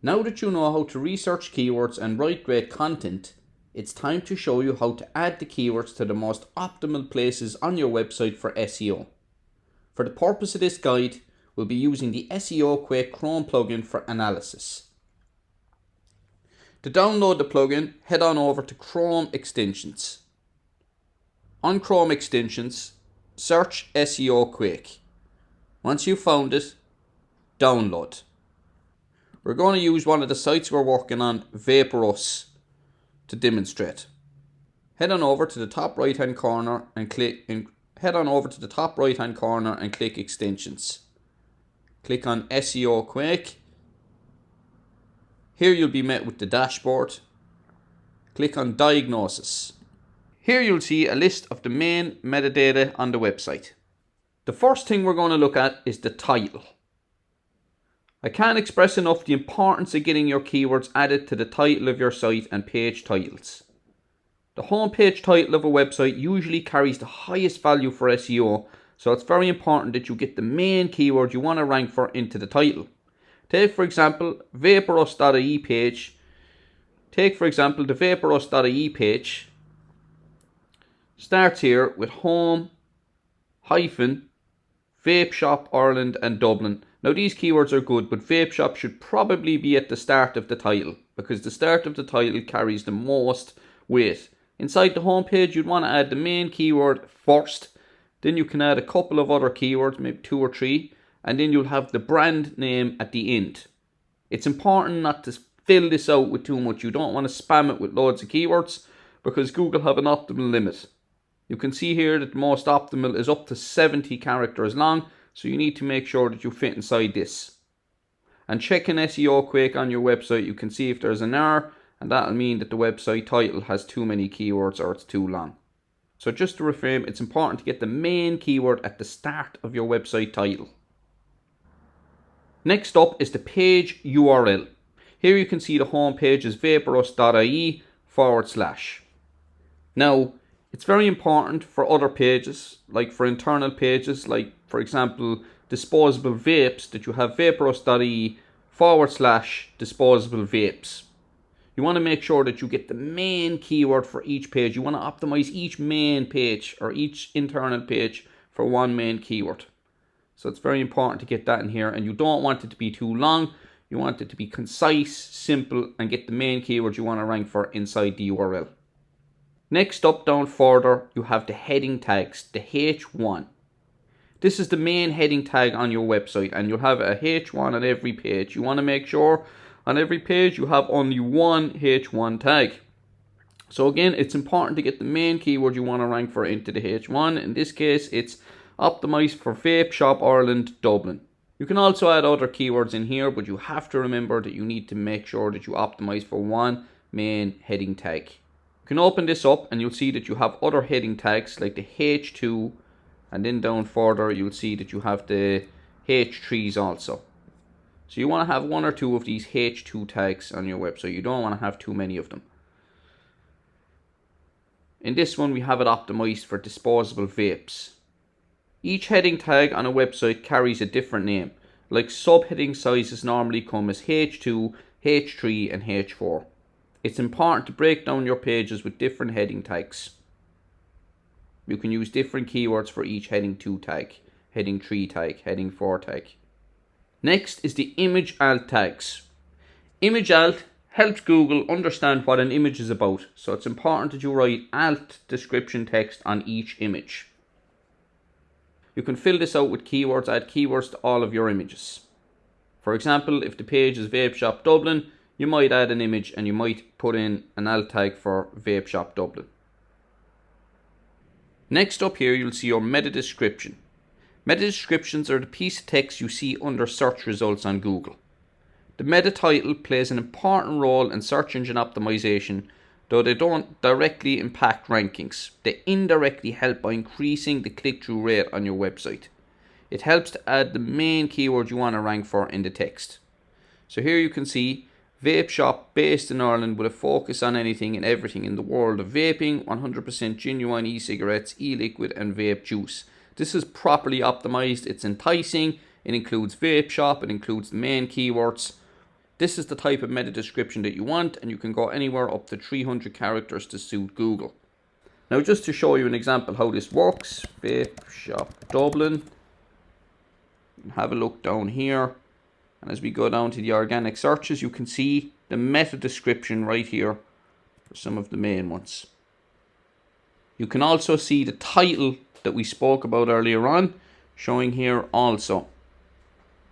Now that you know how to research keywords and write great content, it's time to show you how to add the keywords to the most optimal places on your website for SEO. For the purpose of this guide, we'll be using the SEO Quake Chrome plugin for analysis. To download the plugin, head on over to Chrome Extensions. On Chrome Extensions, search SEO Quake. Once you've found it, download. We're going to use one of the sites we're working on, Vaporous, to demonstrate. Head on over to the top right hand corner and click Extensions. Click on SEO Quake. Here you'll be met with the dashboard. Click on Diagnosis. Here you'll see a list of the main metadata on the website. The first thing we're going to look at is the title. I can't express enough the importance of getting your keywords added to the title of your site and page titles. The homepage title of a website usually carries the highest value for SEO, so it's very important that you get the main keyword you want to rank for into the title. Take for example Vaporous.ie page. Take for example the Vaporous.ie page starts here with home hyphen vape shop Ireland and Dublin. Now these keywords are good, but vape shop should probably be at the start of the title because the start of the title carries the most weight. Inside the home page you'd want to add the main keyword first, then you can add a couple of other keywords, maybe 2 or 3, and then you'll have the brand name at the end. It's important not to fill this out with too much. You don't want to spam it with loads of keywords because Google have an optimal limit. You can see here that the most optimal is up to 70 characters long, so you need to make sure that you fit inside this. And check an SEO Quake on your website, you can see if there's an error, and that'll mean that the website title has too many keywords or it's too long. So just to reframe, it's important to get the main keyword at the start of your website title. Next up is the page URL. Here you can see the home page is vaporous.ie/. Now, it's very important for other pages, like for internal pages, like for example, disposable vapes, that you have vaporous.ie/disposable vapes. You want to make sure that you get the main keyword for each page. You want to optimize each main page or each internal page for one main keyword. So it's very important to get that in here, and you don't want it to be too long. You want it to be concise, simple, and get the main keywords you want to rank for inside the URL. Next up, down further, you have the heading tags, the H1. This is the main heading tag on your website, and you'll have a H1 on every page. You want to make sure on every page you have only one H1 tag. So again, it's important to get the main keyword you want to rank for into the H1. In this case, it's optimized for Vape Shop Ireland Dublin. You can also add other keywords in here, but you have to remember that you need to make sure that you optimize for one main heading tag. You can open this up and you'll see that you have other heading tags like the H2, and then down further you'll see that you have the H3s also. So you want to have 1 or 2 of these H2 tags on your website. You don't want to have too many of them. In this one we have it optimized for disposable vapes. Each heading tag on a website carries a different name, like subheading sizes normally come as H2, H3 and H4. It's important to break down your pages with different heading tags. You can use different keywords for each heading 2 tag, heading 3 tag, heading 4 tag. Next is the image alt tags. Image alt helps Google understand what an image is about, so it's important that you write alt description text on each image. You can fill this out with keywords, add keywords to all of your images. For example, if the page is Vape Shop Dublin, you might add an image and you might put in an alt tag for Vape Shop Dublin. Next up here you'll see your meta description. Meta descriptions are the piece of text you see under search results on Google. The meta title plays an important role in search engine optimization, though they don't directly impact rankings. They indirectly help by increasing the click-through rate on your website. It helps to add the main keyword you want to rank for in the text. So here you can see vape shop based in Ireland with a focus on anything and everything in the world of vaping, 100% genuine e-cigarettes, e-liquid and vape juice. This is properly optimized, it's enticing, it includes vape shop, it includes the main keywords. This is the type of meta description that you want, and you can go anywhere up to 300 characters to suit Google. Now, just to show you an example how this works, Vape Shop Dublin. Have a look down here, and as we go down to the organic searches, you can see the meta description right here for some of the main ones. You can also see the title that we spoke about earlier on, showing here also.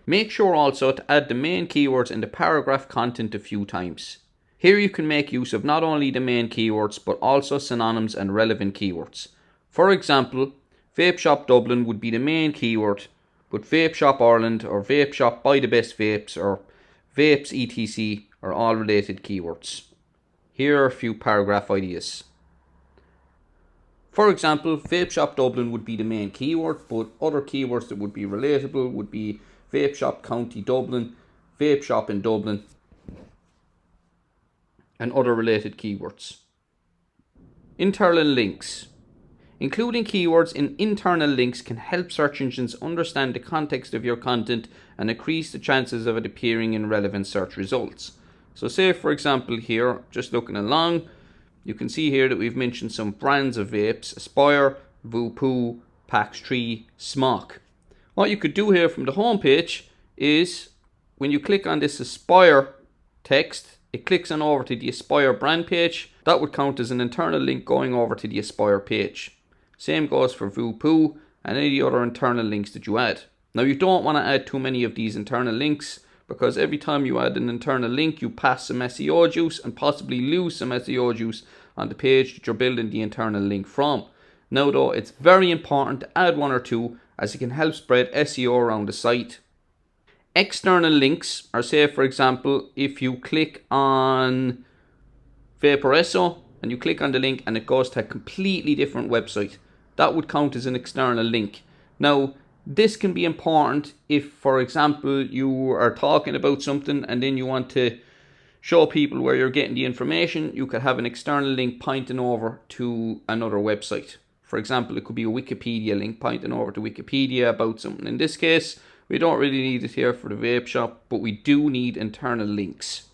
Make sure also to add the main keywords in the paragraph content a few times. Here you can make use of not only the main keywords, but also synonyms and relevant keywords. For example, Vape Shop Dublin would be the main keyword, but Vape Shop Ireland or Vape Shop Buy the Best Vapes or Vapes etc. are all related keywords. Here are a few paragraph ideas. For example, Vape Shop Dublin would be the main keyword, but other keywords that would be relatable would be Vape Shop County Dublin, Vape Shop in Dublin, and other related keywords. Internal links. Including keywords in internal links can help search engines understand the context of your content and increase the chances of it appearing in relevant search results. So say for example here, just looking along, you can see here that we've mentioned some brands of vapes: Aspire, Voopoo, Pax 3, Smock. What you could do here from the home page is, when you click on this Aspire text, it clicks on over to the Aspire brand page. That would count as an internal link going over to the Aspire page. Same goes for Voopoo and any other internal links that you add. Now, you don't want to add too many of these internal links, because every time you add an internal link, you pass some SEO juice and possibly lose some SEO juice on the page that you're building the internal link from. Now though, it's very important to add one or two, as it can help spread SEO around the site. External links are, say for example, if you click on Vaporesso and you click on the link and it goes to a completely different website, that would count as an external link. Now, this can be important if, for example, you are talking about something and then you want to show people where you're getting the information. You could have an external link pointing over to another website. For example, it could be a Wikipedia link pointing over to Wikipedia about something. In this case, we don't really need it here for the vape shop, but we do need internal links.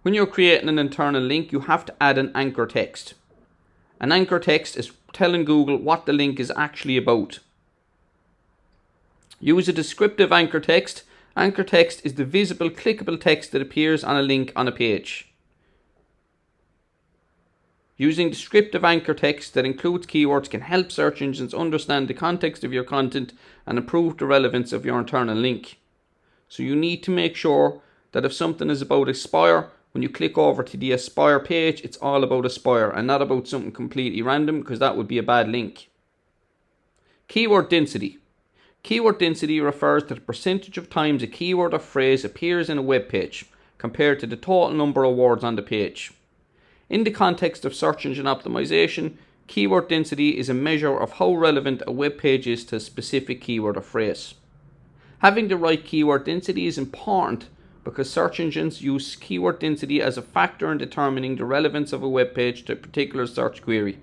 When you're creating an internal link, you have to add an anchor text. An anchor text is telling Google what the link is actually about. Use a descriptive anchor text. Anchor text is the visible, clickable text that appears on a link on a page. Using descriptive anchor text that includes keywords can help search engines understand the context of your content and improve the relevance of your internal link. So you need to make sure that if something is about Aspire, when you click over to the Aspire page, it's all about Aspire and not about something completely random, because that would be a bad link. Keyword density. Keyword density refers to the percentage of times a keyword or phrase appears in a web page compared to the total number of words on the page. In the context of search engine optimization, keyword density is a measure of how relevant a web page is to a specific keyword or phrase. Having the right keyword density is important because search engines use keyword density as a factor in determining the relevance of a web page to a particular search query.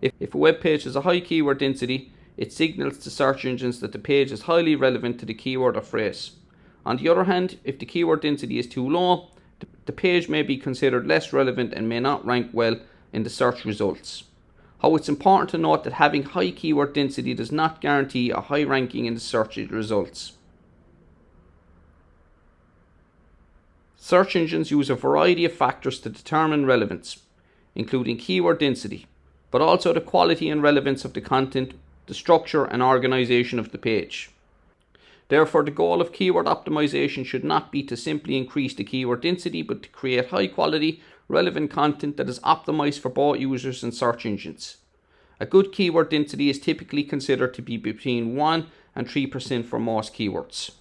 If a web page has a high keyword density, it signals to search engines that the page is highly relevant to the keyword or phrase. On the other hand, if the keyword density is too low, the page may be considered less relevant and may not rank well in the search results. However, it's important to note that having high keyword density does not guarantee a high ranking in the search results. Search engines use a variety of factors to determine relevance, including keyword density, but also the quality and relevance of the content, the structure and organization of the page. Therefore, the goal of keyword optimization should not be to simply increase the keyword density, but to create high quality, relevant content that is optimized for both users and search engines. A good keyword density is typically considered to be between 1 and 3% for most keywords.